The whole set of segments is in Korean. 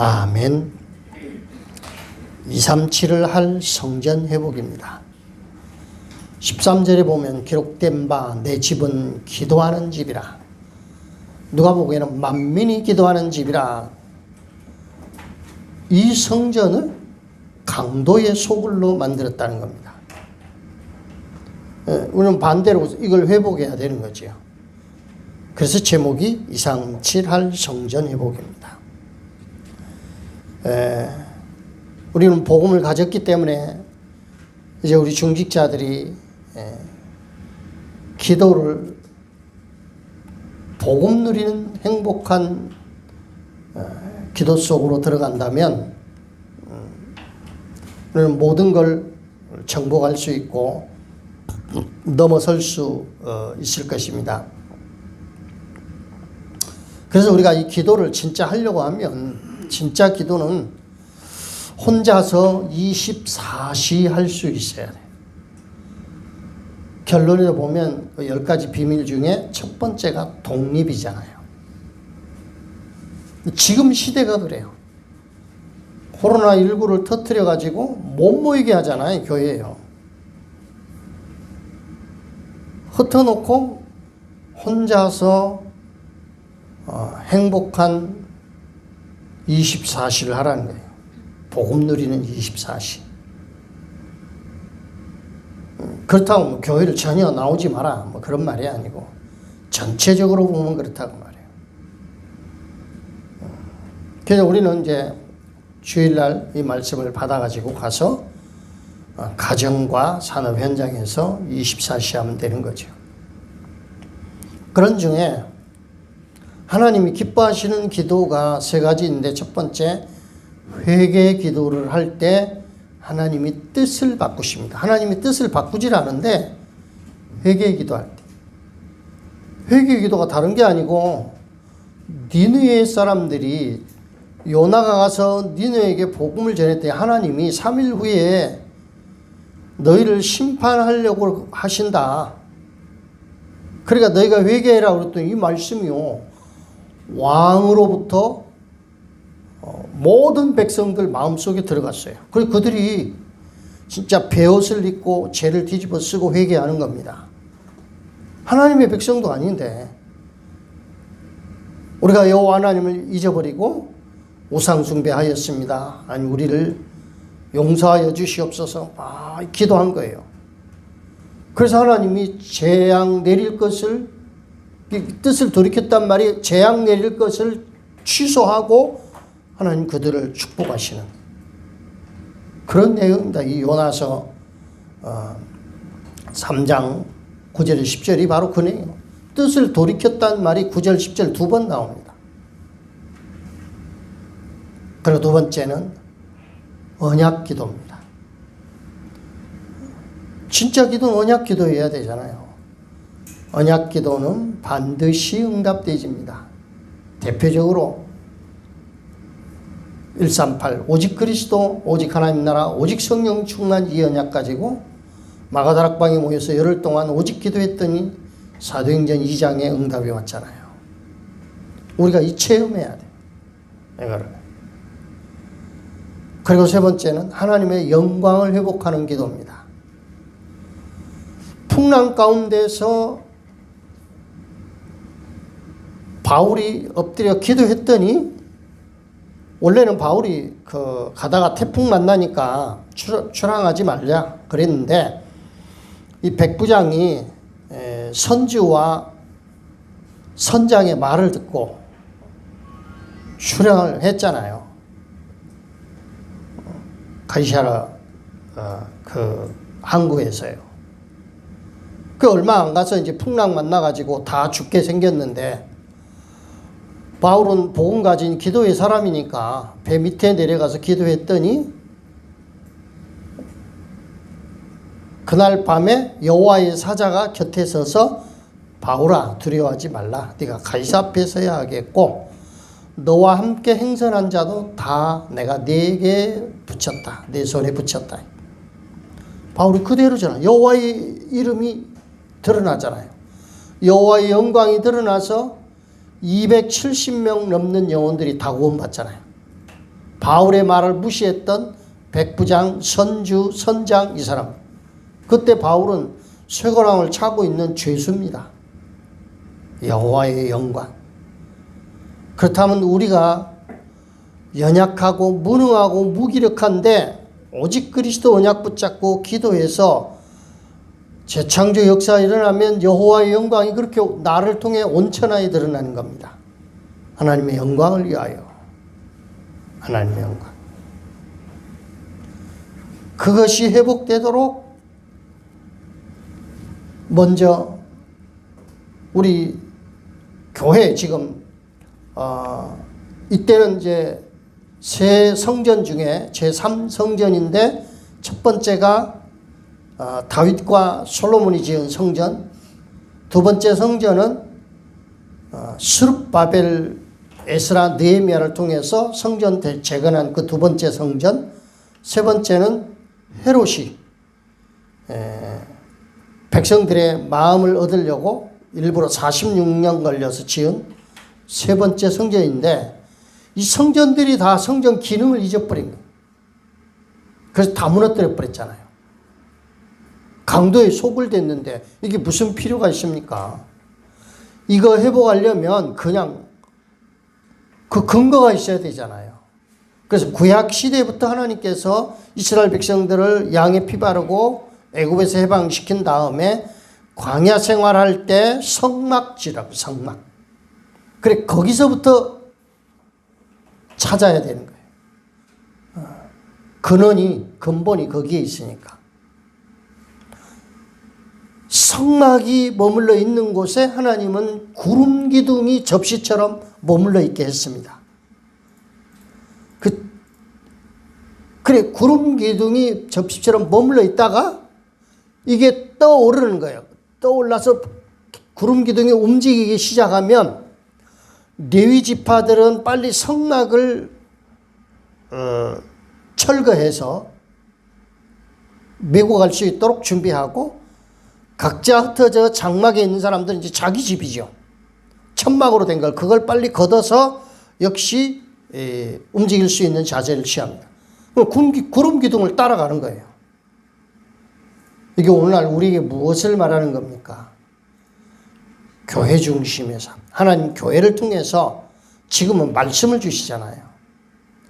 아멘. 237을 할 성전 회복입니다. 13절에 보면 기록된 바 내 집은 기도하는 집이라. 누가복음에는 만민이 기도하는 집이라. 이 성전을 강도의 소굴로 만들었다는 겁니다. 우리는 반대로 이걸 회복해야 되는 거죠. 그래서 제목이 237 할 성전 회복입니다. 우리는 복음을 가졌기 때문에 이제 우리 중직자들이 기도를 복음 누리는 행복한 기도 속으로 들어간다면 우리는 모든 걸 정복할 수 있고 넘어설 수 있을 것입니다. 그래서 우리가 이 기도를 진짜 하려고 하면 진짜 기도는 혼자서 24시 할 수 있어야 돼요. 결론을 보면 10가지 비밀 중에 첫 번째가 독립이잖아요. 지금 시대가 그래요. 코로나19를 터뜨려가지고 못 모이게 하잖아요. 교회에요. 흩어놓고 혼자서 행복한 24시를 하라는 거예요. 복음 누리는 24시. 그렇다고 뭐 교회를 전혀 나오지 마라 뭐 그런 말이 아니고 전체적으로 보면 그렇다고 말해요. 그래서 우리는 이제 주일날 이 말씀을 받아가지고 가서 가정과 산업 현장에서 24시 하면 되는 거죠. 그런 중에 하나님이 기뻐하시는 기도가 세 가지인데 첫 번째, 회개 기도를 할 때 하나님이 뜻을 바꾸십니다. 하나님이 뜻을 바꾸질 않은데 회개 기도할 때. 회개 기도가 다른 게 아니고 니느웨 사람들이 요나가 가서 니느웨에게 복음을 전했더니 하나님이 3일 후에 너희를 심판하려고 하신다. 그러니까 너희가 회개해라 그랬더니 이 말씀이요. 왕으로부터 모든 백성들 마음속에 들어갔어요. 그리고 그들이 진짜 베옷을 입고 죄를 뒤집어 쓰고 회개하는 겁니다. 하나님의 백성도 아닌데 우리가 여호와 하나님을 잊어버리고 우상 숭배하였습니다. 아니 우리를 용서하여 주시옵소서. 기도한 거예요. 그래서 하나님이 재앙 내릴 것을 뜻을 돌이켰단 말이 재앙 내릴 것을 취소하고 하나님 그들을 축복하시는 그런 내용입니다. 이 요나서 3장 9절 10절이 바로 그 내용. 뜻을 돌이켰단 말이 9절 10절 두 번 나옵니다. 그리고 두 번째는 언약 기도입니다. 진짜 기도는 언약 기도해야 되잖아요. 언약 기도는 반드시 응답되집니다. 대표적으로 138 오직 그리스도 오직 하나님 나라 오직 성령 충만 이 언약 가지고 마가다락방에 모여서 열흘 동안 오직 기도했더니 사도행전 2장에 응답이 왔잖아요. 우리가 이 체험해야 돼요. 이거를. 그리고 세 번째는 하나님의 영광을 회복하는 기도입니다. 풍랑 가운데서 바울이 엎드려 기도했더니 원래는 바울이 가다가 태풍 만나니까 출항하지 말자 그랬는데 이 백부장이 선지와 선장의 말을 듣고 출항을 했잖아요. 가이사라 항구에서요. 그 얼마 안 가서 이제 풍랑 만나가지고 다 죽게 생겼는데 바울은 복음 가진 기도의 사람이니까 배 밑에 내려가서 기도했더니 그날 밤에 여호와의 사자가 곁에 서서 바울아 두려워하지 말라. 네가 가이사 앞에 서야 하겠고 너와 함께 행선한 자도 다 내가 네게 붙였다. 내 손에 붙였다. 바울이 그대로잖아. 여호와의 이름이 드러나잖아요. 여호와의 영광이 드러나서 270명 넘는 영혼들이 다 구원받잖아요. 바울의 말을 무시했던 백부장, 선주, 선장 이 사람. 그때 바울은 쇠고랑을 차고 있는 죄수입니다. 여호와의 영광. 그렇다면 우리가 연약하고 무능하고 무기력한데 오직 그리스도 언약 붙잡고 기도해서 재창조 역사가 일어나면 여호와의 영광이 그렇게 나를 통해 온천하에 드러나는 겁니다. 하나님의 영광을 위하여. 하나님의 영광. 그것이 회복되도록 먼저 우리 교회 지금 이때는 이제 세 성전 중에 제3성전인데 첫 번째가 다윗과 솔로몬이 지은 성전, 두 번째 성전은 스룹바벨, 에스라, 느헤미야를 통해서 성전 재건한 그 두 번째 성전, 세 번째는 헤롯이 백성들의 마음을 얻으려고 일부러 46년 걸려서 지은 세 번째 성전인데 이 성전들이 다 성전 기능을 잊어버린 거예요. 그래서 다 무너뜨려 버렸잖아요. 강도에 소굴됐는데 이게 무슨 필요가 있습니까? 이거 회복하려면 그냥 그 근거가 있어야 되잖아요. 그래서 구약 시대부터 하나님께서 이스라엘 백성들을 양의 피 바르고 애굽에서 해방시킨 다음에 광야 생활할 때 성막지라고, 성막. 그래 거기서부터 찾아야 되는 거예요. 근본이 거기에 있으니까. 성막이 머물러 있는 곳에 하나님은 구름 기둥이 접시처럼 머물러 있게 했습니다. 그래 구름 기둥이 접시처럼 머물러 있다가 이게 떠오르는 거예요. 떠올라서 구름 기둥이 움직이기 시작하면 레위 지파들은 빨리 성막을 철거해서 메고 갈 수 있도록 준비하고 각자 흩어져 장막에 있는 사람들은 이제 자기 집이죠. 천막으로 된 걸 그걸 빨리 걷어서 역시 움직일 수 있는 자세를 취합니다. 구름 기둥을 따라가는 거예요. 이게 오늘날 우리에게 무엇을 말하는 겁니까? 교회 중심의 삶. 하나님 교회를 통해서 지금은 말씀을 주시잖아요.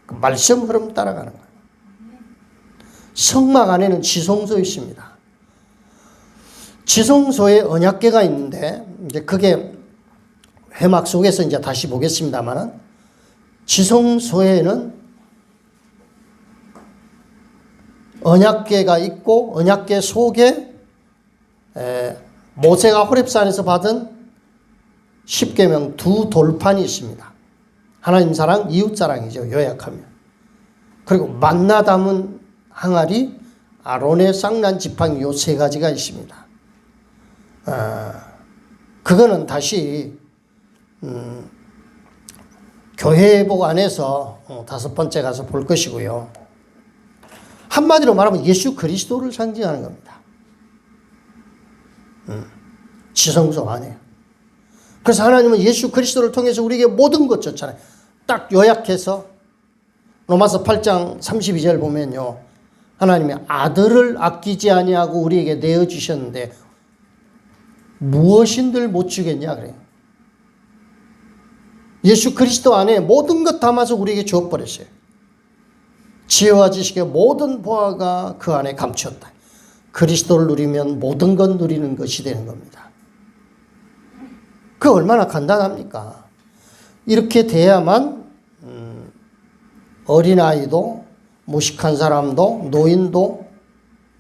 그 말씀 흐름 따라가는 거예요. 성막 안에는 지성소 있습니다. 지성소에 언약궤가 있는데 이제 그게 회막 속에서 이제 다시 보겠습니다만은 지성소에는 언약궤가 있고 언약궤 속에 모세가 호렙산에서 받은 십계명 두 돌판이 있습니다. 하나님 사랑, 이웃 사랑이죠. 요약하면. 그리고 만나 담은 항아리, 아론의 쌍난 지팡이 요 세 가지가 있습니다. 그거는 다시 교회복 안에서 다섯 번째 가서 볼 것이고요. 한마디로 말하면 예수 그리스도를 상징하는 겁니다. 지성소 안에. 그래서 하나님은 예수 그리스도를 통해서 우리에게 모든 것 줬잖아요. 딱 요약해서 로마서 8장 32절 보면요. 하나님의 아들을 아끼지 아니하고 우리에게 내어주셨는데 무엇인들 못 주겠냐 그래요. 예수 그리스도 안에 모든 것 담아서 우리에게 주어버렸어요. 지혜와 지식의 모든 보화가 그 안에 감추었다. 그리스도를 누리면 모든 것 누리는 것이 되는 겁니다. 그 얼마나 간단합니까? 이렇게 돼야만 어린아이도 무식한 사람도 노인도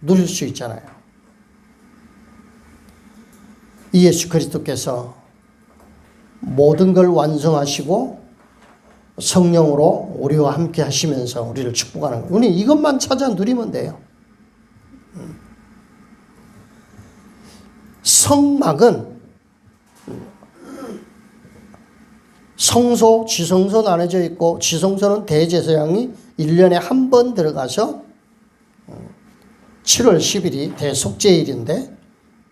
누릴 수 있잖아요. 이 예수 그리스도께서 모든 걸 완성하시고 성령으로 우리와 함께 하시면서 우리를 축복하는 거예요. 우리 이것만 찾아 누리면 돼요. 성막은 성소, 지성소 나눠져 있고 지성소는 대제사장이 1년에 한 번 들어가서 7월 10일이 대속죄일인데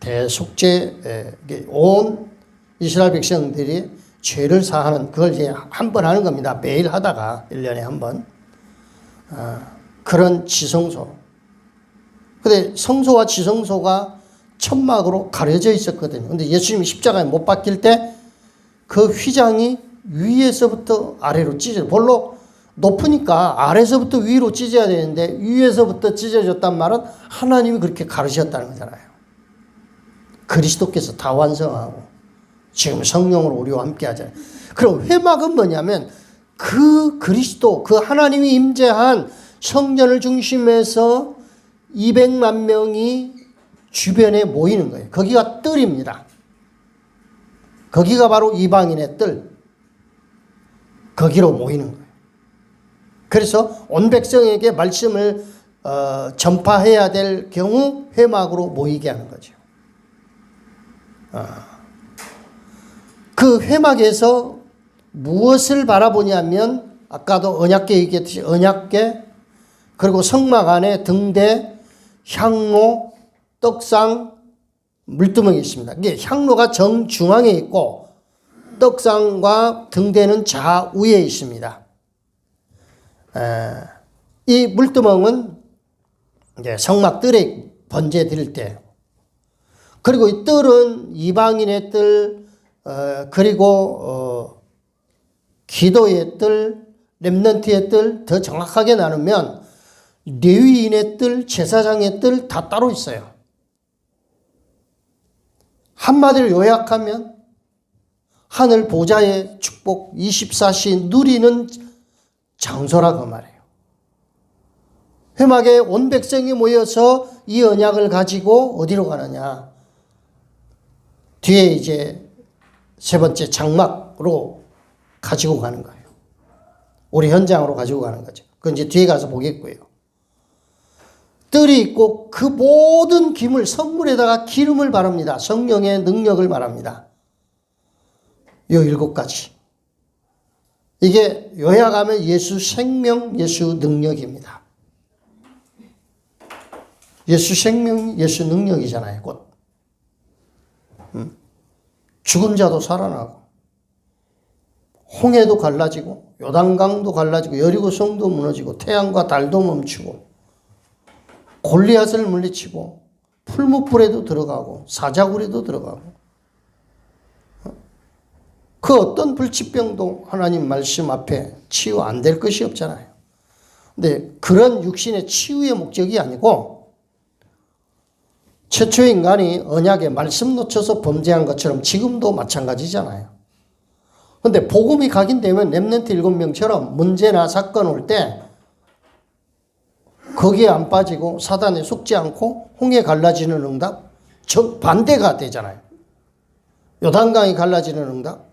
대속죄 온 이스라엘 백성들이 죄를 사하는 그걸 이제 한 번 하는 겁니다. 매일 하다가 1년에 한 번. 그런 지성소. 근데 성소와 지성소가 천막으로 가려져 있었거든요. 근데 예수님이 십자가에 못 박힐 때 그 휘장이 위에서부터 아래로 찢어져. 별로 높으니까 아래서부터 위로 찢어야 되는데 위에서부터 찢어졌단 말은 하나님이 그렇게 가르셨다는 거잖아요. 그리스도께서 다 완성하고 지금 성령으로 우리와 함께 하잖아요. 그럼 회막은 뭐냐면 그 그리스도, 그 하나님이 임재한 성전을 중심해서 200만 명이 주변에 모이는 거예요. 거기가 뜰입니다. 거기가 바로 이방인의 뜰. 거기로 모이는 거예요. 그래서 온 백성에게 말씀을 전파해야 될 경우 회막으로 모이게 하는 거죠. 그 회막에서 무엇을 바라보냐면 아까도 언약궤 얘기했듯이 언약궤, 그리고 성막 안에 등대, 향로, 떡상, 물두멍이 있습니다. 이게 향로가 정중앙에 있고 떡상과 등대는 좌우에 있습니다. 이 물두멍은 이제 성막 뜰에 번제드릴 때, 그리고 이 뜰은 이방인의 뜰, 그리고 기도의 뜰, 렘넌트의 뜰, 더 정확하게 나누면 레위인의 뜰, 제사장의 뜰 다 따로 있어요. 한마디로 요약하면 하늘 보좌의 축복 24시 누리는 장소라 그 말이에요. 회막에 온 백성이 모여서 이 언약을 가지고 어디로 가느냐. 뒤에 이제 세 번째 장막으로 가지고 가는 거예요. 우리 현장으로 가지고 가는 거죠. 그건 이제 뒤에 가서 보겠고요. 뜰이 있고 그 모든 기물, 성물에다가 기름을 바릅니다. 성령의 능력을 바랍니다. 요 7가지. 이게 요약하면 예수 생명, 예수 능력입니다. 예수 생명, 예수 능력이잖아요. 곧. 죽은 자도 살아나고 홍해도 갈라지고 요단강도 갈라지고 여리고성도 무너지고 태양과 달도 멈추고 골리앗을 물리치고 풀무불에도 들어가고 사자굴에도 들어가고 그 어떤 불치병도 하나님 말씀 앞에 치유 안 될 것이 없잖아요. 근데 그런 육신의 치유의 목적이 아니고 최초의 인간이 언약의 말씀 놓쳐서 범죄한 것처럼 지금도 마찬가지잖아요. 근데 복음이 각인되면 렘넌트 7명처럼 문제나 사건 올 때 거기에 안 빠지고 사단에 속지 않고 홍해 갈라지는 응답, 반대가 되잖아요. 요단강이 갈라지는 응답.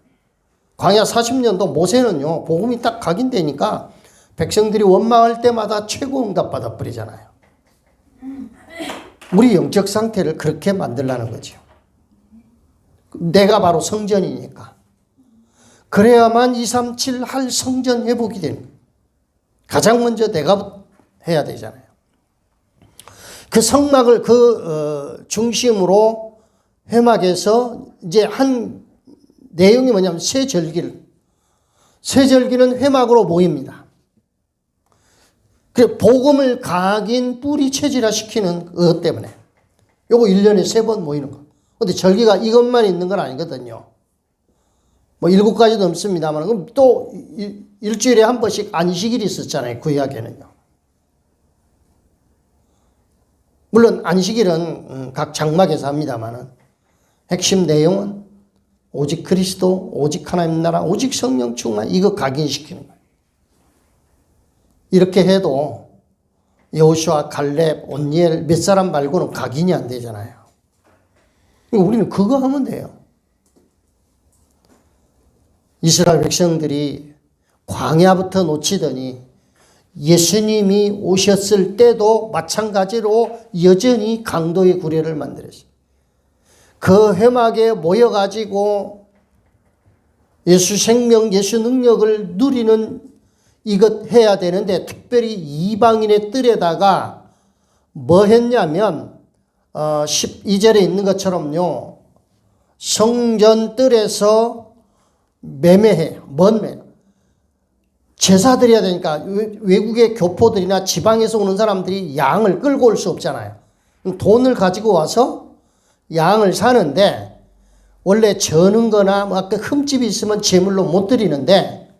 광야 40년도 모세는요, 복음이 딱 각인되니까 백성들이 원망할 때마다 최고 응답 받아버리잖아요. 우리 영적 상태를 그렇게 만들라는 거죠. 내가 바로 성전이니까. 그래야만 237 할 성전 회복이 되는 거예요. 가장 먼저 내가 해야 되잖아요. 그 성막을 중심으로 회막에서 이제 한 내용이 뭐냐면 새 절기는 회막으로 모입니다. 그 복음을 각인 뿌리 체질화시키는 것 때문에 요거 1년에 3번 모이는 거. 근데 절기가 이것만 있는 건 아니거든요. 뭐 7가지 넘습니다만 그럼 또 일주일에 한 번씩 안식일이 있었잖아요. 그 이야기는요. 물론 안식일은 각 장막에서 합니다만 핵심 내용은 오직 그리스도, 오직 하나님 나라, 오직 성령 충만 이거 각인시키는 거예요. 이렇게 해도 여호수아, 갈렙, 온니엘 몇 사람 말고는 각인이 안 되잖아요. 우리는 그거 하면 돼요. 이스라엘 백성들이 광야부터 놓치더니 예수님이 오셨을 때도 마찬가지로 여전히 강도의 구례를 만들었어요. 그 회막에 모여가지고 예수 생명, 예수 능력을 누리는 이것 해야 되는데 특별히 이방인의 뜰에다가 뭐 했냐면 12절에 있는 것처럼요. 성전 뜰에서 매매해. 뭔 매매? 제사 드려야 되니까 외국의 교포들이나 지방에서 오는 사람들이 양을 끌고 올 수 없잖아요. 돈을 가지고 와서 양을 사는데 원래 저는 거나 뭐 아까 흠집이 있으면 제물로 못 드리는데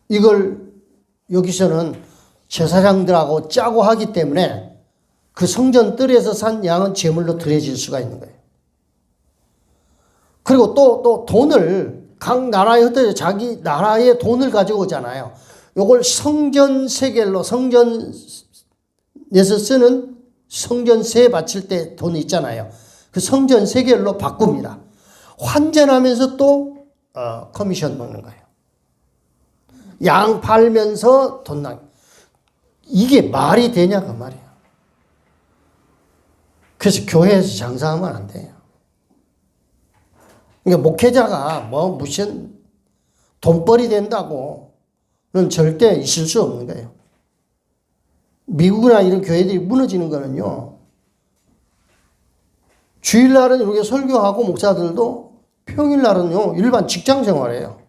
이걸 여기서는 제사장들하고 짜고 하기 때문에 그 성전 뜰에서 산 양은 제물로 드려질 수가 있는 거예요. 그리고 또 돈을 각 나라에 흩어져 자기 나라의 돈을 가지고 오잖아요. 요걸 성전 세겔로 성전에서 쓰는 성전세 바칠 때 돈 있잖아요. 그 성전 세겔로 바꿉니다. 환전하면서 또 커미션 먹는 거예요. 양 팔면서 돈 나. 이게 말이 되냐 그 말이야. 그래서 교회에서 장사하면 안 돼요. 그러니까 목회자가 뭐 무슨 돈벌이 된다고는 절대 있을 수 없는 거예요. 미국이나 이런 교회들이 무너지는 거는요. 주일날은 이렇게 설교하고 목사들도 평일날은요 일반 직장 생활이에요.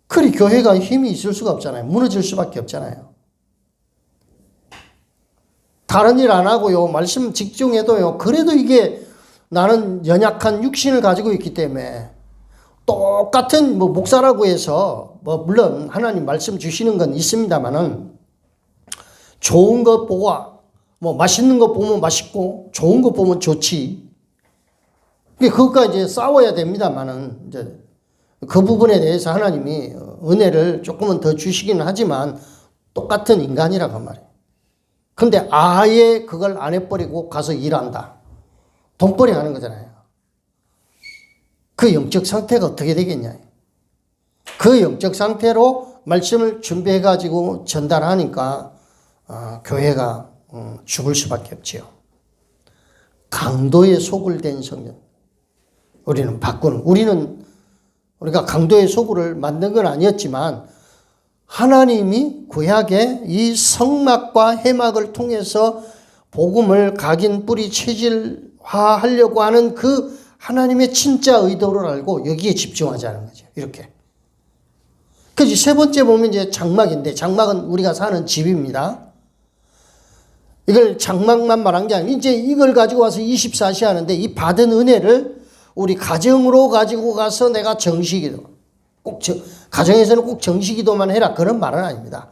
그리 교회가 힘이 있을 수가 없잖아요. 무너질 수밖에 없잖아요. 다른 일 안 하고요. 말씀 집중해도요. 그래도 이게 나는 연약한 육신을 가지고 있기 때문에 똑같은 뭐 목사라고 해서 뭐 물론 하나님 말씀 주시는 건 있습니다만은 좋은 것 보고 뭐 맛있는 것 보면 맛있고 좋은 것 보면 좋지. 그것과 이제 싸워야 됩니다만은 이제 그 부분에 대해서 하나님이 은혜를 조금은 더 주시기는 하지만 똑같은 인간이라고 말이에요. 근데 아예 그걸 안 해버리고 가서 일한다. 돈벌이 하는 거잖아요. 그 영적 상태가 어떻게 되겠냐. 그 영적 상태로 말씀을 준비해 가지고 전달하니까 교회가 죽을 수밖에 없지요. 강도의 소굴 된 성전. 우리가 강도의 소굴을 만든 건 아니었지만 하나님이 구약에 이 성막과 해막을 통해서 복음을 각인 뿌리 체질화하려고 하는 그 하나님의 진짜 의도를 알고 여기에 집중하자는 거죠. 이렇게. 그래서 세 번째 보면 이제 장막인데 장막은 우리가 사는 집입니다. 이걸 장막만 말한 게 아니고 이제 이걸 가지고 와서 24시 하는데 이 받은 은혜를 우리 가정으로 가지고 가서 내가 정식기도 가정에서는 꼭 정식기도만 해라 그런 말은 아닙니다.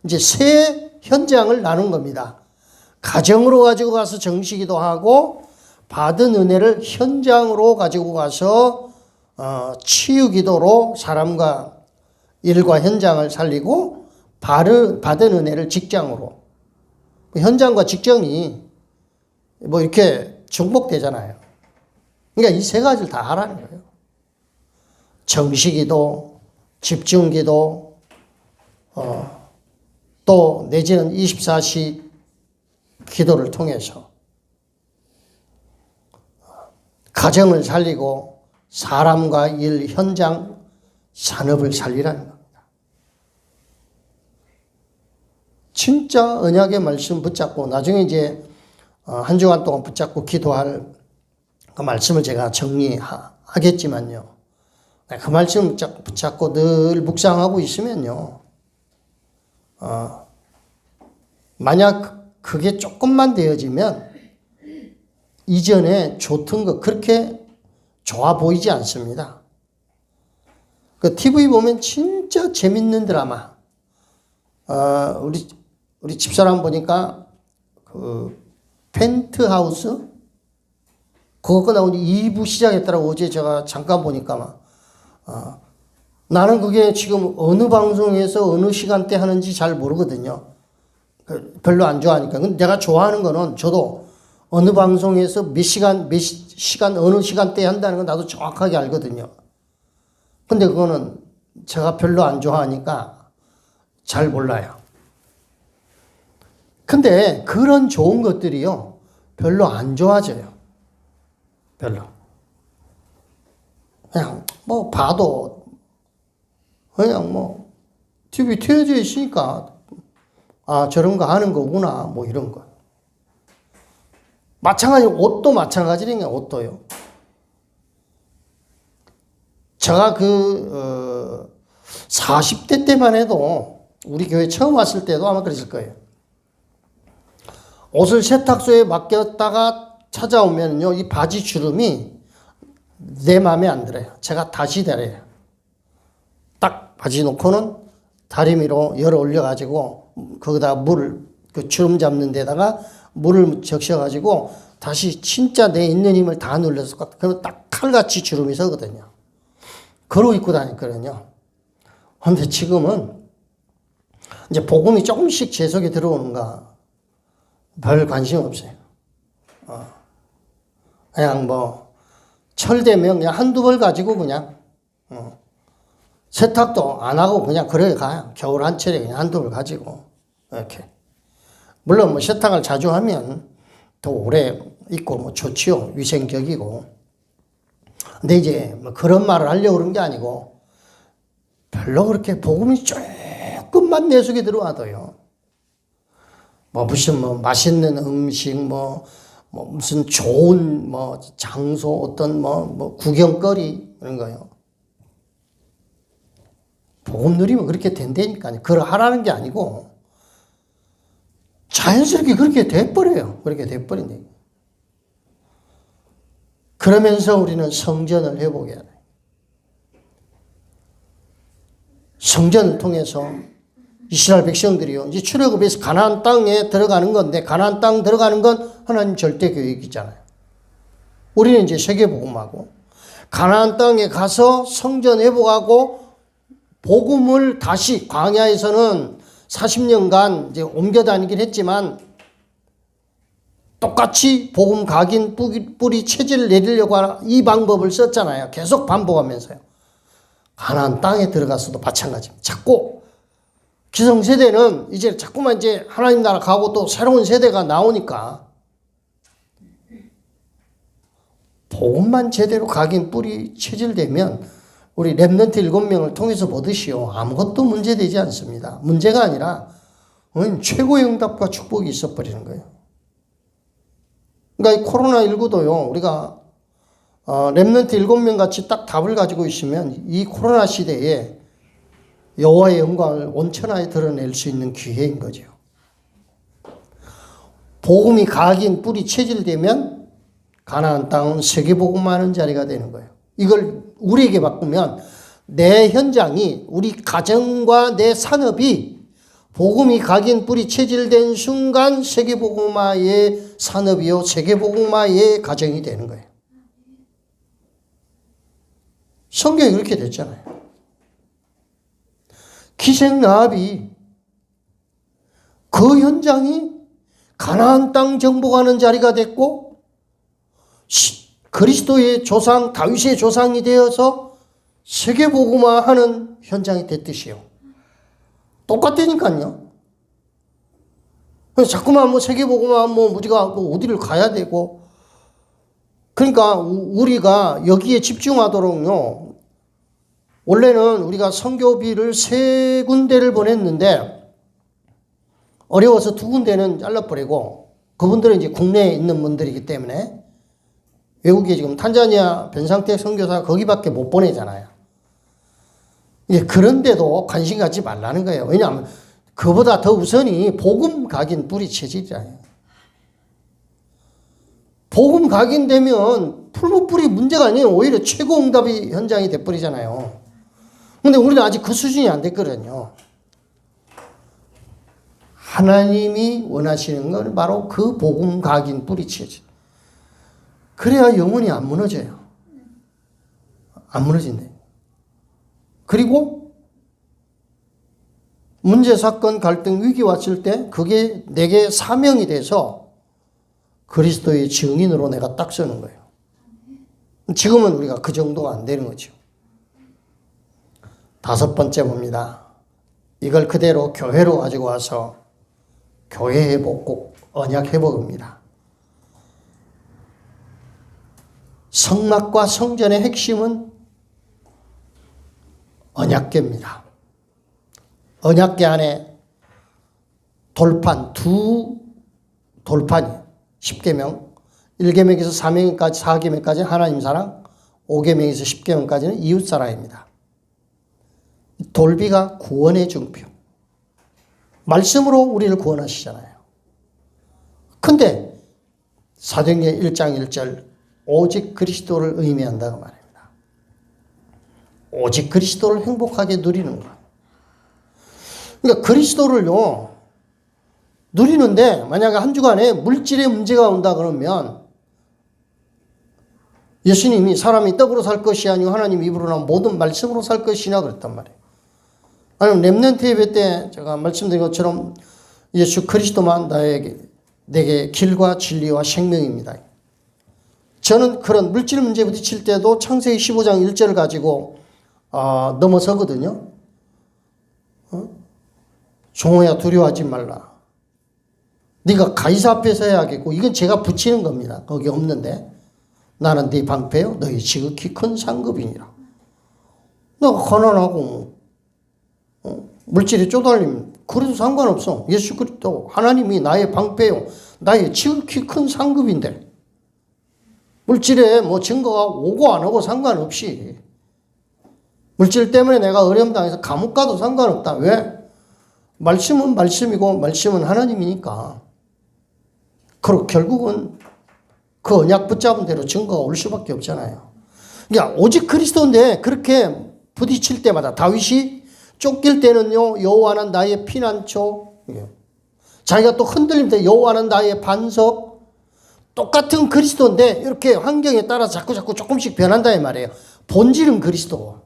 이제 세 현장을 나눈 겁니다. 가정으로 가지고 가서 정식기도하고 받은 은혜를 현장으로 가지고 가서 치유기도로 사람과 일과 현장을 살리고 받은 은혜를 직장으로 현장과 직장이 뭐 이렇게 중복되잖아요. 그러니까 이 세 가지를 다 하라는 거예요. 정식기도, 집중기도, 또 내지는 24시 기도를 통해서 가정을 살리고 사람과 일, 현장, 산업을 살리라는 겁니다. 진짜 언약의 말씀 붙잡고 나중에 이제 한 주간 동안 붙잡고 기도할 그 말씀을 제가 정리하겠지만요. 그 말씀 붙잡고 늘 묵상하고 있으면요. 만약 그게 조금만 되어지면 이전에 좋던 거 그렇게 좋아 보이지 않습니다. 그 TV 보면 진짜 재밌는 드라마. 우리 집사람 보니까 그 펜트하우스 그거 끝나고 2부 시작했더라고. 어제 제가 잠깐 보니까 나는 그게 지금 어느 방송에서 어느 시간대 하는지 잘 모르거든요. 별로 안 좋아하니까. 근데 내가 좋아하는 거는 저도 어느 방송에서 몇 시간 어느 시간대에 한다는 건 나도 정확하게 알거든요. 근데 그거는 제가 별로 안 좋아하니까 잘 몰라요. 근데 그런 좋은 것들이요. 별로 안 좋아져요. 별로. 그냥 뭐 봐도 그냥 뭐 TV 튀어져 있으니까 저런 거 하는 거구나 뭐 이런 거. 마찬가지로 옷도 마찬가지라는 게 옷도요. 제가 40대 때만 해도 우리 교회 처음 왔을 때도 아마 그랬을 거예요. 옷을 세탁소에 맡겼다가 찾아오면요, 이 바지 주름이 내 마음에 안 들어요. 제가 다시 달아요. 딱 바지 놓고는 다리미로 열어 올려가지고 거기다 물을 그 주름 잡는 데다가 물을 적셔가지고 다시 진짜 내 있는 힘을 다 눌러서 그러면 딱 칼같이 주름이 서거든요. 그러고 입고 다녔거든요. 그런데 지금은 이제 복음이 조금씩 제 속에 들어오는가 별 관심 없어요. 그냥 뭐 철되면 그냥 한두 벌 가지고 그냥 세탁도 안 하고 그냥 그래 가요. 겨울 한철에 그냥 한두 벌 가지고 이렇게. 물론 뭐 세탁을 자주 하면 더 오래 입고 뭐 좋지요. 위생적이고. 근데 이제 뭐 그런 말을 하려고 그런 게 아니고 별로 그렇게 복음이 조금만 내 속에 들어와도요. 뭐 무슨 뭐 맛있는 음식 뭐 무슨 좋은 뭐 장소 어떤 뭐 구경거리 이런 거요. 복음 누리면 그렇게 된다니까요. 그걸 하라는 게 아니고 자연스럽게 그렇게 돼버려요. 그렇게 돼버린다. 그러면서 우리는 성전을 회복해야 돼요. 성전을 통해서 이스라엘 백성들이요. 이제 출애굽에서 가나안 땅에 들어가는 건데 가나안 땅 들어가는 건 하나님 절대 계획이잖아요. 우리는 이제 세계복음하고 가나안 땅에 가서 성전 회복하고 복음을 다시 광야에서는 40년간 이제 옮겨 다니긴 했지만 똑같이 복음 각인 뿌리 체질을 내리려고 하는 이 방법을 썼잖아요. 계속 반복하면서요. 가나안 땅에 들어가서도 마찬가지입니다. 자꾸 기성세대는 이제 자꾸만 이제 하나님 나라 가고 또 새로운 세대가 나오니까 복음만 제대로 각인 뿌리 체질되면 우리 렘넌트 7명을 통해서 보듯이요. 아무것도 문제되지 않습니다. 문제가 아니라 최고의 응답과 축복이 있어버리는 거예요. 그러니까 이 코로나19도요. 우리가 렘넌트 7명 같이 딱 답을 가지고 있으면 이 코로나 시대에 여호와의 영광을 온천하에 드러낼 수 있는 기회인 거죠. 복음이 각인 뿌리 체질되면 가나안 땅은 세계복음하는 자리가 되는 거예요. 이걸 우리에게 바꾸면 내 현장이 우리 가정과 내 산업이 복음이 각인 뿌리 체질된 순간 세계복음화의 산업이요 세계복음화의 가정이 되는 거예요. 성경이 그렇게 됐잖아요. 기생라합이 그 현장이 가나안 땅 정복하는 자리가 됐고 그리스도의 조상 다윗의 조상이 되어서 세계복음화하는 현장이 됐듯이요. 똑같다니까요. 자꾸만 뭐 세계복음화 뭐 우리가 어디를 가야 되고 그러니까 우리가 여기에 집중하도록요. 원래는 우리가 선교비를 3군데를 보냈는데 어려워서 2군데는 잘라버리고 그분들은 이제 국내에 있는 분들이기 때문에 외국에 지금 탄자니아 변상택 선교사가 거기밖에 못 보내잖아요. 예, 그런데도 관심 갖지 말라는 거예요. 왜냐하면 그보다 더 우선이 복음 각인 뿌리 체질이잖아요. 복음 각인되면 풀무불이 문제가 아니에요. 오히려 최고 응답이 현장이 돼버리잖아요. 근데 우리는 아직 그 수준이 안 됐거든요. 하나님이 원하시는 건 바로 그 복음 각인 뿌리 체질. 그래야 영혼이 안 무너져요. 안 무너진대. 그리고 문제, 사건, 갈등, 위기 왔을 때 그게 내게 사명이 돼서 그리스도의 증인으로 내가 딱 서는 거예요. 지금은 우리가 그 정도가 안 되는 거죠. 5번째 봅니다. 이걸 그대로 교회로 가지고 와서 교회 회복, 꼭 언약 회복입니다. 성막과 성전의 핵심은 언약궤입니다. 언약궤 안에 돌판, 2돌판이에요. 10계명, 1계명에서 4계명까지, 4계명까지는 하나님 사랑, 5계명에서 10계명까지는 이웃 사랑입니다. 돌비가 구원의 증표. 말씀으로 우리를 구원하시잖아요. 근데 사도행전 1장 1절 오직 그리스도를 의미한다고 말합니다. 오직 그리스도를 행복하게 누리는 거예요. 그러니까 그리스도를요 누리는데 만약에 한 주간에 물질의 문제가 온다 그러면 예수님이 사람이 떡으로 살 것이 아니고 하나님 입으로 나온 모든 말씀으로 살 것이냐 그랬단 말이에요. 아니면 렘넌트 예배 때 제가 말씀드린 것처럼 예수 그리스도만 내게 길과 진리와 생명입니다. 저는 그런 물질 문제에 부딪힐 때도 창세기 15장 1절을 가지고 넘어서거든요. 종호야 두려워하지 말라. 네가 가이사 앞에서 해야겠고 이건 제가 붙이는 겁니다. 거기 없는데 나는 네 방패요 너희 지극히 큰 상급이니라. 너가 가난하고 물질에 쪼달리면 그래도 상관없어. 예수 그리스도 하나님이 나의 방패요 나의 지극히 큰 상급인데 물질에 뭐 증거가 오고 안 오고 상관없이 물질 때문에 내가 어려움 당해서 감옥 가도 상관없다. 왜? 말씀은 말씀이고 말씀은 하나님이니까. 그리고 결국은 그 언약 붙잡은 대로 증거가 올 수밖에 없잖아요. 그러니까 오직 그리스도인데 그렇게 부딪힐 때마다 다윗이 쫓길 때는요 여호와는 나의 피난처, 자기가 또 흔들릴 때 여호와는 나의 반석. 똑같은 그리스도인데 이렇게 환경에 따라 자꾸 조금씩 변한다 이 말이에요. 본질은 그리스도.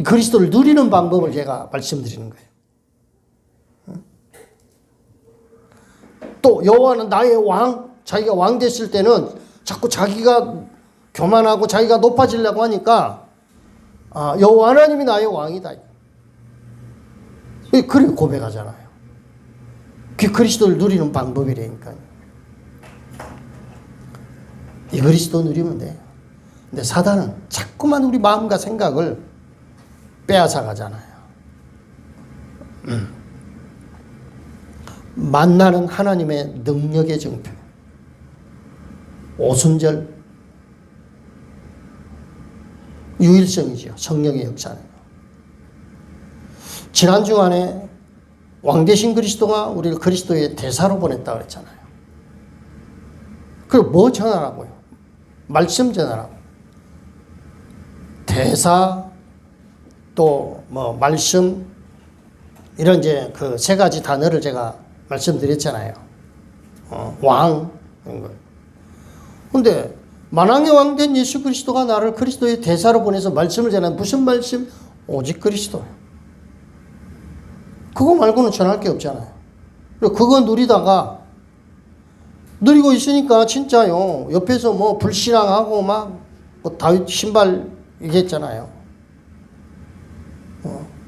그리스도를 누리는 방법을 제가 말씀드리는 거예요. 또 여호와는 나의 왕. 자기가 왕 됐을 때는 자꾸 자기가 교만하고 자기가 높아지려고 하니까 여호와 하나님이 나의 왕이다. 그렇게 고백하잖아요. 그게 그리스도를 누리는 방법이라니까요. 이 그리스도 누리면 돼요. 근데 사단은 자꾸만 우리 마음과 생각을 빼앗아 가잖아요. 만나는 하나님의 능력의 증표. 오순절 유일성이죠. 성령의 역사는. 지난 주간에 왕 대신 그리스도가 우리를 그리스도의 대사로 보냈다고 그랬잖아요. 그리고 뭐 전하라고요? 말씀 전하라고. 대사 또 뭐 말씀 이런 이제 그 세 가지 단어를 제가 말씀드렸잖아요. 왕 이런 거. 근데 만왕의 왕 된 예수 그리스도가 나를 그리스도의 대사로 보내서 말씀을 전하는 무슨 말씀? 오직 그리스도. 그거 말고는 전할 게 없잖아요. 그리고 그거 누리고 있으니까 진짜요. 옆에서 뭐 불신앙하고 막 뭐 다윗 신발 얘기했잖아요.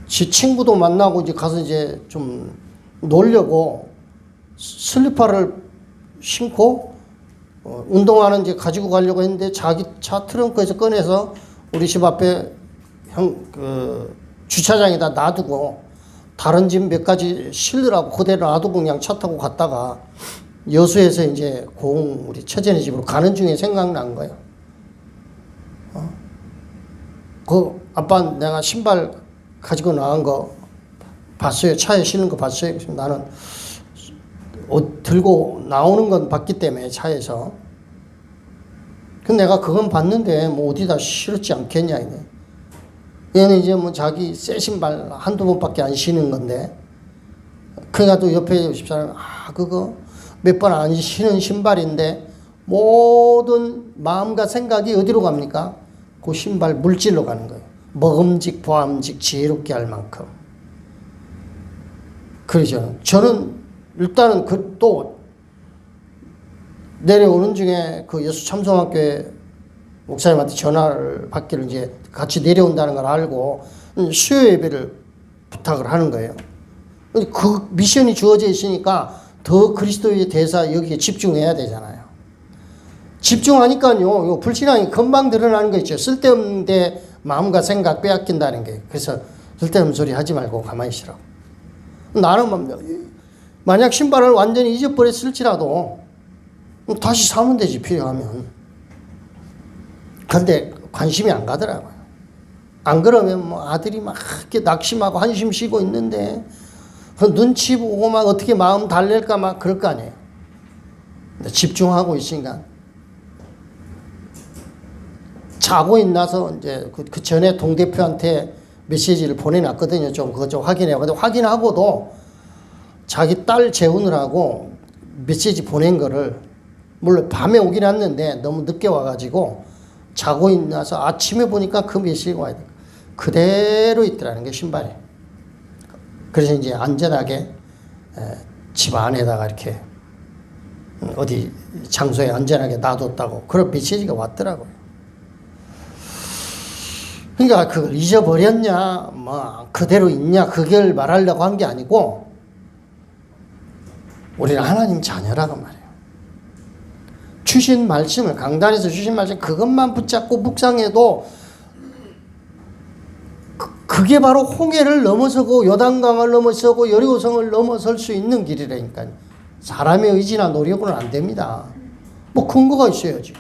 지 친구도 만나고 이제 가서 이제 좀 놀려고 슬리퍼를 신고 운동화는 이제 가지고 가려고 했는데 자기 차 트렁크에서 꺼내서 우리 집 앞에 주차장에다 놔두고 다른 집 몇 가지 실으라고 그대로 놔두고 그냥 차 타고 갔다가 여수에서 이제 우리 처제네 집으로 가는 중에 생각난 거예요. 그 아빠 내가 신발 가지고 나간 거 봤어요. 차에 실는 거 봤어요. 그래서 나는 옷 들고 나오는 건 봤기 때문에 차에서. 근데 내가 그건 봤는데 뭐 어디다 실었지 않겠냐 이게. 얘는 이제 뭐 자기 새 신발 한두 번밖에 안 신은 건데. 그러니까 또 옆에 집사람 그거 몇 번 안 신은 신발인데 모든 마음과 생각이 어디로 갑니까? 그 신발 물질로 가는 거예요. 먹음직 보암직 지혜롭게 할 만큼. 그러죠. 저는 일단은 또 내려오는 중에 그 여수 참송학교에 목사님한테 전화를 받기를 이제 같이 내려온다는 걸 알고 수요 예배를 부탁을 하는 거예요. 그 미션이 주어져 있으니까 더 그리스도의 대사 여기에 집중해야 되잖아요. 집중하니까요, 불신앙이 금방 드러나는 거 있죠. 쓸데없는데 마음과 생각 빼앗긴다는 게. 그래서 쓸데없는 소리 하지 말고 가만히 있으라고. 나는 만약 신발을 완전히 잊어버렸을지라도 다시 사면 되지, 필요하면. 근데 관심이 안 가더라고요. 안 그러면 뭐 아들이 막 이렇게 낙심하고 한심 쉬고 있는데 그 눈치 보고 막 어떻게 마음 달랠까 막 그럴 거 아니에요. 집중하고 있으니까 자고 있나서 이제 그 전에 동대표한테 메시지를 보내놨거든요. 좀 그거 좀 확인해요. 근데 확인하고도 자기 딸 재우느라고 메시지 보낸 거를 물론 밤에 오긴 왔는데 너무 늦게 와가지고 자고 있나서 아침에 보니까 그 메시지가 와야 돼. 그대로 있더라는 게 신발에. 그래서 이제 안전하게 집 안에다가 이렇게 어디 장소에 안전하게 놔뒀다고 그런 메시지가 왔더라고요. 그러니까 그걸 잊어버렸냐, 뭐 그대로 있냐 그걸 말하려고 한 게 아니고 우리는 하나님 자녀라고 말이에요. 주신 말씀을 강단에서 주신 말씀 그것만 붙잡고 묵상해도 그게 바로 홍해를 넘어서고 요단강을 넘어서고 여리고성을 넘어설 수 있는 길이라니까요. 사람의 의지나 노력은 안 됩니다. 뭐 근거가 있어야지.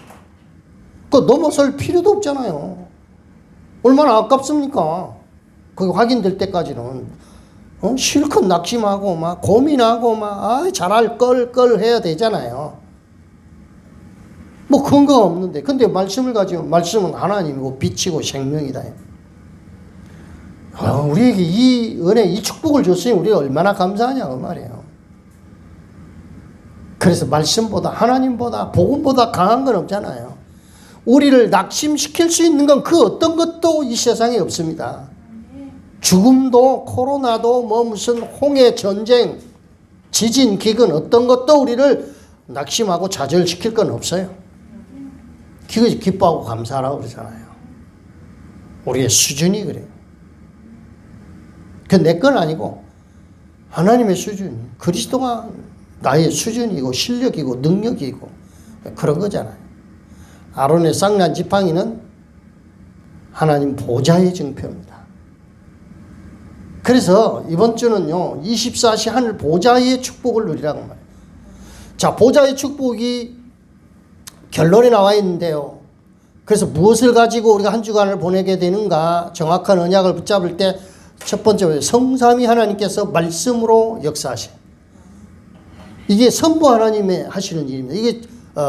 그 넘어설 필요도 없잖아요. 얼마나 아깝습니까? 그게 확인될 때까지는 실컷 낙심하고 막 고민하고 막 잘할 걸 해야 되잖아요. 뭐 근거가 없는데 근데 말씀을 가지고 말씀은 하나님이고 빛이고 생명이다. 우리에게 이 은혜, 이 축복을 줬으니 우리가 얼마나 감사하냐고 말이에요. 그래서 말씀보다 하나님보다 복음보다 강한 건 없잖아요. 우리를 낙심시킬 수 있는 건 그 어떤 것도 이 세상에 없습니다. 죽음도 코로나도 뭐 무슨 홍해 전쟁 지진 기근 어떤 것도 우리를 낙심하고 좌절시킬 건 없어요. 그것이 기뻐하고 감사하라고 그러잖아요. 우리의 수준이 그래요. 그 내 건 아니고 하나님의 수준, 그리스도가 나의 수준이고 실력이고 능력이고 그런 거잖아요. 아론의 쌍난 지팡이는 하나님 보좌의 증표입니다. 그래서 이번 주는요 24시 하늘 보좌의 축복을 누리라고 말해요. 자, 보좌의 축복이 결론에 나와 있는데요. 그래서 무엇을 가지고 우리가 한 주간을 보내게 되는가 정확한 언약을 붙잡을 때 첫 번째 성삼위 하나님께서 말씀으로 역사하셔. 이게 선부 하나님의 하시는 일입니다. 이게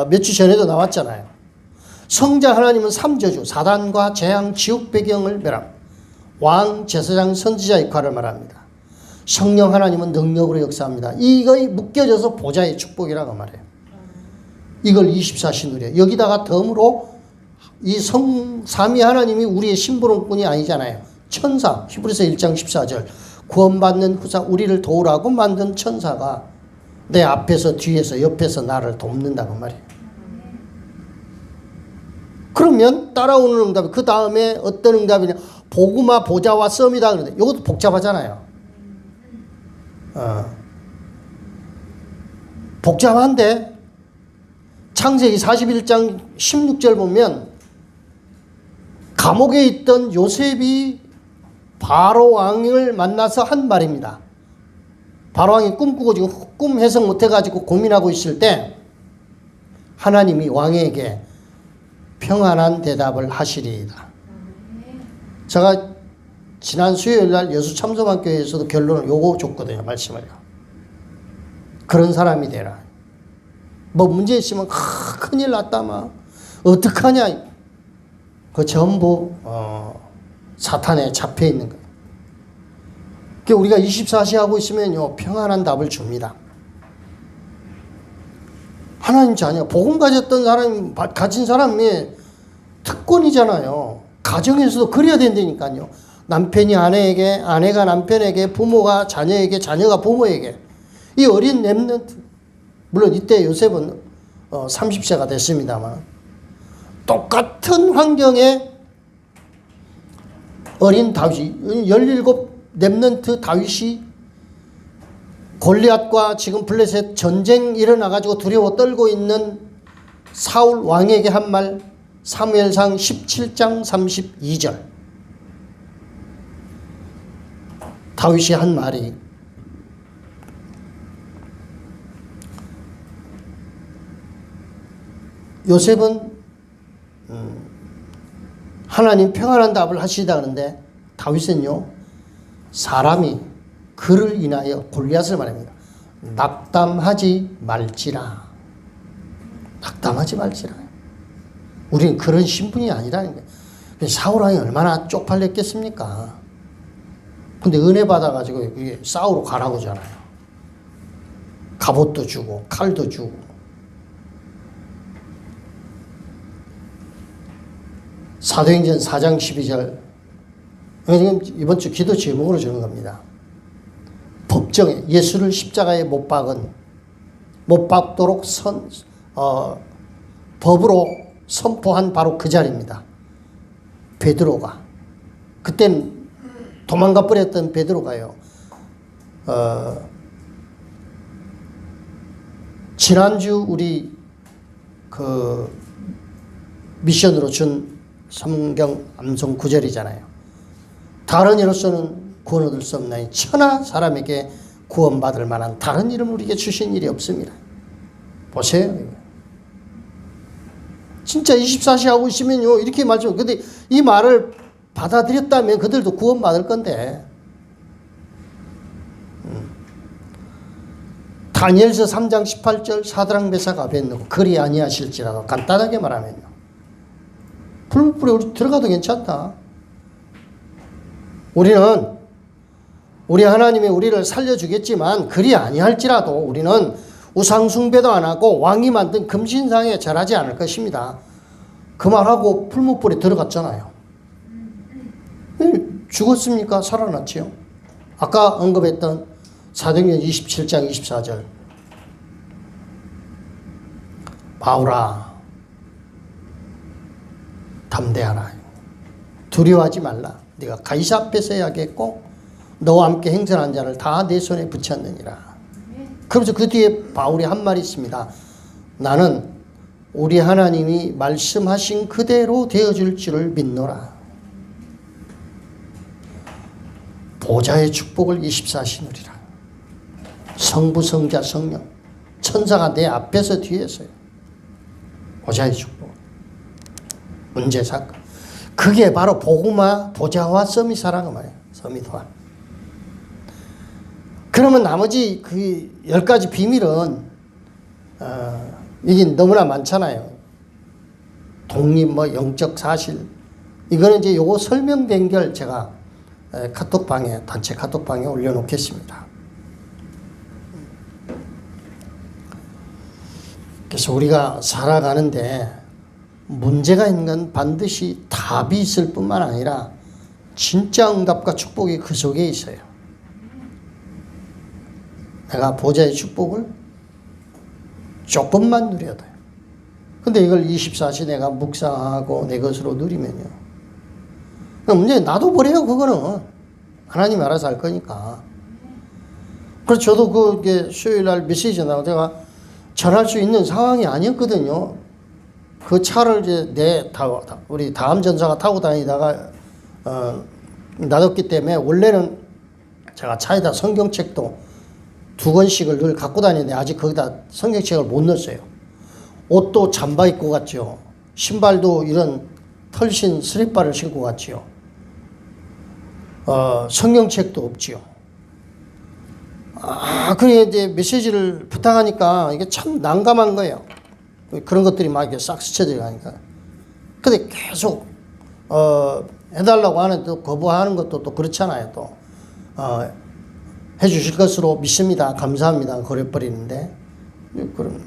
몇 주 전에도 나왔잖아요. 성자 하나님은 삼저주 사단과 재앙 지옥 배경을 멸함. 왕 제사장 선지자 역할을 말합니다. 성령 하나님은 능력으로 역사합니다. 이거에 묶여져서 보좌의 축복이라고 말해요. 이걸 24시 누려요. 여기다가 덤으로 이 삼위 하나님이 우리의 심부름꾼이 아니잖아요. 천사, 히브리서 1장 14절 구원받는 후사 우리를 도우라고 만든 천사가 내 앞에서 뒤에서 옆에서 나를 돕는다고 말이에요. 그러면 따라오는 응답이 그 다음에 어떤 응답이냐 복음화 보좌와 썸이다 그러는데 이것도 복잡하잖아요. 복잡한데 창세기 41장 16절 보면 감옥에 있던 요셉이 바로 왕을 만나서 한 말입니다. 바로 왕이 꿈꾸고 지금 꿈 해석 못해가지고 고민하고 있을 때 하나님이 왕에게 평안한 대답을 하시리이다. 제가 지난 수요일 날 여수참소만교회에서도 결론을 요거 줬거든요. 말씀을요. 그런 사람이 되라. 뭐 문제 있으면 큰일 났다 막 어떡하냐. 그 전부 사탄에 잡혀 있는 거예요. 그러니까 우리가 24시 하고 있으면요 평안한 답을 줍니다. 하나님 자녀 복음 가졌던 사람 가진 사람이 특권이잖아요. 가정에서도 그래야 된다니까요. 남편이 아내에게, 아내가 남편에게, 부모가 자녀에게, 자녀가 부모에게. 이 어린 렘넌트 물론 이때 요셉은 30세가 됐습니다만 똑같은 환경에 어린 다윗이 17 렘넌트 다윗이 골리앗과 지금 블레셋 전쟁 일어나가지고 두려워 떨고 있는 사울 왕에게 한 말 사무엘상 17장 32절 다윗이 한 말이 요셉은 하나님 평안한 답을 하시다 하는데 다윗은요, 사람이 그를 인하여 골리앗을 말합니다. 낙담하지 말지라. 낙담하지 말지라. 우리는 그런 신분이 아니라는 거예요. 사울 왕이 얼마나 쪽팔렸겠습니까? 근데 은혜 받아가지고 싸우러 가라고 하잖아요. 갑옷도 주고 칼도 주고. 사도행전 4장 12절. 지금 이번 주 기도 제목으로 주는 겁니다. 법정에 예수를 십자가에 못 박도록 법으로 선포한 바로 그 자리입니다. 베드로가. 그때는 도망가 버렸던 베드로가요. 지난주 우리 그 미션으로 준 성경 암송 구절이잖아요. 다른 이로서는 구원 얻을 수 없나니 천하 사람에게 구원받을 만한 다른 이름 우리에게 주신 일이 없습니다. 보세요. 진짜 24시 하고 있으면요, 이렇게 말죠. 근데 이 말을 받아들였다면 그들도 구원받을 건데. 다니엘서 3장 18절 사드락 메삭 아벳느고 그리 아니하실지라도 간단하게 말하면요, 불불에 우리 들어가도 괜찮다. 우리는 우리 하나님이 우리를 살려주겠지만 그리 아니할지라도 우리는 우상 숭배도 안 하고 왕이 만든 금신상에 절하지 않을 것입니다. 그 말하고 풀무불에 들어갔잖아요. 죽었습니까? 살아났지요. 아까 언급했던 사도행전 27장 24절. 바울아, 담대하라. 두려워하지 말라. 네가 가이사 앞에서 해야겠고 너와 함께 행선한 자를 다 내 손에 붙였느니라. 그러면서 그 뒤에 바울이 한 말이 있습니다. 나는 우리 하나님이 말씀하신 그대로 되어줄 줄을 믿노라. 보좌의 축복을 24시 누리라. 성부, 성자, 성령, 천사가 내 앞에서 뒤에서요. 보좌의 축복. 문제 사건. 그게 바로 복음화, 보좌와 서밋화라는 말이에요. 서밋화. 그러면 나머지 그 10가지 비밀은 이게 너무나 많잖아요. 독립, 영적 사실. 이거는 이제 요거 설명된 걸 제가 카톡방에, 단체 카톡방에 올려놓겠습니다. 그래서 우리가 살아가는데 문제가 있는 건 반드시 답이 있을 뿐만 아니라 진짜 응답과 축복이 그 속에 있어요. 내가 보좌의 축복을 조금만 누려도 돼요. 근데 이걸 24시 내가 묵상하고 내 것으로 누리면요, 문제 놔둬버려요. 그거는 하나님이 알아서 할 거니까. 그래서 저도 그게 수요일날 메시지 나고 제가 전할 수 있는 상황이 아니었거든요. 그 차를 이제 우리 다음 전사가 타고 다니다가 놔뒀기 때문에 원래는 제가 차에다 성경책도 2권씩을 늘 갖고 다니는데 아직 거기다 성경책을 못 넣었어요. 옷도 잠바 입고 갔죠. 신발도 이런 털신 스리퍼를 신고 갔지요. 성경책도 없지요. 그래 이제 메시지를 부탁하니까 이게 참 난감한 거예요. 그런 것들이 막 이렇게 싹 스쳐져 가니까. 근데 계속 해달라고 하는 또 거부하는 것도 또 그렇잖아요. 또 해주실 것으로 믿습니다. 감사합니다. 그래버리는데, 그럼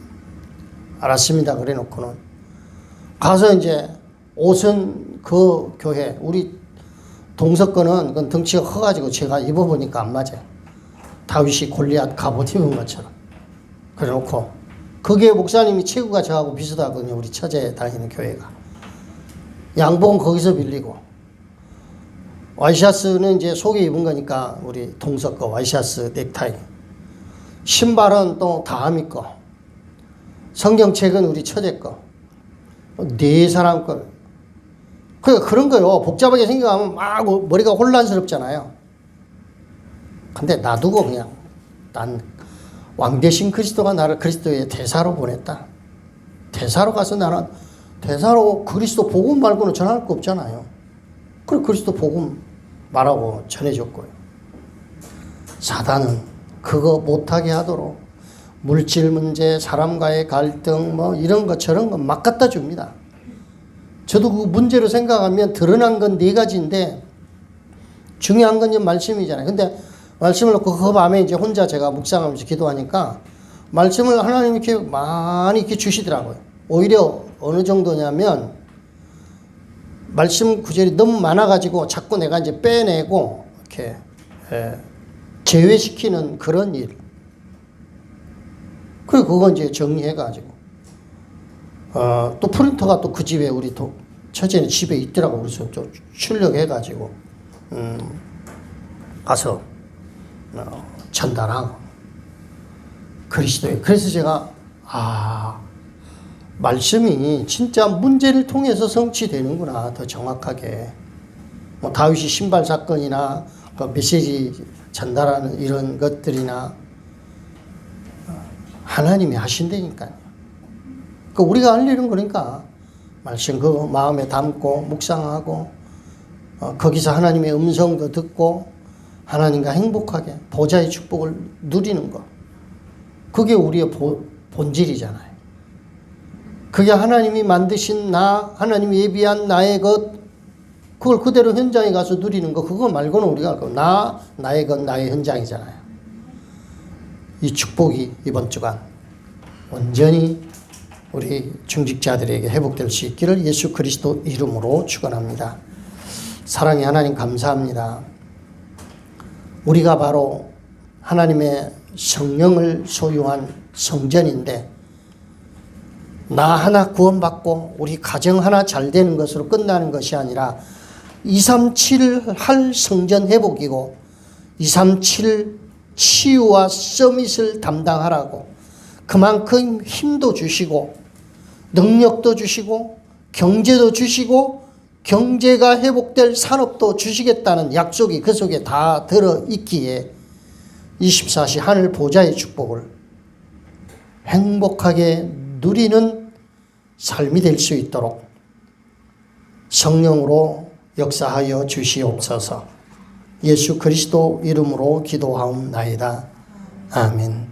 알았습니다. 그래놓고는 가서 이제 옷은 그 교회 우리 동석거는 그건 덩치가 커가지고 제가 입어보니까 안 맞아요. 다윗이 골리앗 갑옷 입은 것처럼. 그래놓고 거기에 목사님이 체구가 저하고 비슷하거든요. 우리 처제 다니는 교회가. 양복은 거기서 빌리고, 와이셔츠는 이제 속에 입은 거니까 우리 동석 거 와이셔츠 넥타이. 신발은 또 다함이 거. 성경책은 우리 처제 거. 네 사람 거. 그런 거요. 복잡하게 생각하면 막 머리가 혼란스럽잖아요. 근데 놔두고 그냥 난 왕 대신 그리스도가 나를 그리스도의 대사로 보냈다. 대사로 가서 나는 대사로 그리스도 복음 말고는 전할 거 없잖아요. 그리고 그리스도 복음 말하고 전해줬고요. 사단은 그거 못하게 하도록 물질 문제, 사람과의 갈등 뭐 이런 거 저런 거 막 갖다 줍니다. 저도 그 문제로 생각하면 드러난 건 네 가지인데 중요한 건 이제 말씀이잖아요. 근데 말씀을 놓고 그 밤에 이제 혼자 제가 묵상하면서 기도하니까 말씀을 하나님 이렇게 많이 이렇게 주시더라고요. 오히려 어느 정도냐면 말씀 구절이 너무 많아가지고 자꾸 내가 이제 빼내고 이렇게 제외시키는 그런 일. 그리고 그거 이제 정리해가지고 또 프린터가 또 그 집에 우리 처제는 집에 있더라고. 그래서 좀 출력해가지고 가서 전달하고 그리스도의. 그래서 제가 말씀이 진짜 문제를 통해서 성취되는구나. 더 정확하게 뭐 다윗이 신발 사건이나 메시지 전달하는 이런 것들이나 하나님이 하신다니까요. 그 우리가 할 일은 그러니까 말씀 그 마음에 담고 묵상하고 거기서 하나님의 음성도 듣고 하나님과 행복하게 보좌의 축복을 누리는 것. 그게 우리의 본질이잖아요. 그게 하나님이 만드신 나, 하나님이 예비한 나의 것, 그걸 그대로 현장에 가서 누리는 거. 그거 말고는 우리가 나의 것, 나의 현장이잖아요. 이 축복이 이번 주간 온전히 우리 중직자들에게 회복될 수 있기를 예수 그리스도 이름으로 축원합니다. 사랑의 하나님 감사합니다. 우리가 바로 하나님의 성령을 소유한 성전인데 나 하나 구원받고 우리 가정 하나 잘 되는 것으로 끝나는 것이 아니라 237 할 성전 회복이고 237 치유와 서밋을 담당하라고 그만큼 힘도 주시고 능력도 주시고 경제도 주시고 경제가 회복될 산업도 주시겠다는 약속이 그 속에 다 들어있기에 24시 하늘 보좌의 축복을 행복하게 누리는 삶이 될 수 있도록 성령으로 역사하여 주시옵소서. 예수 그리스도 이름으로 기도하옵나이다. 아멘.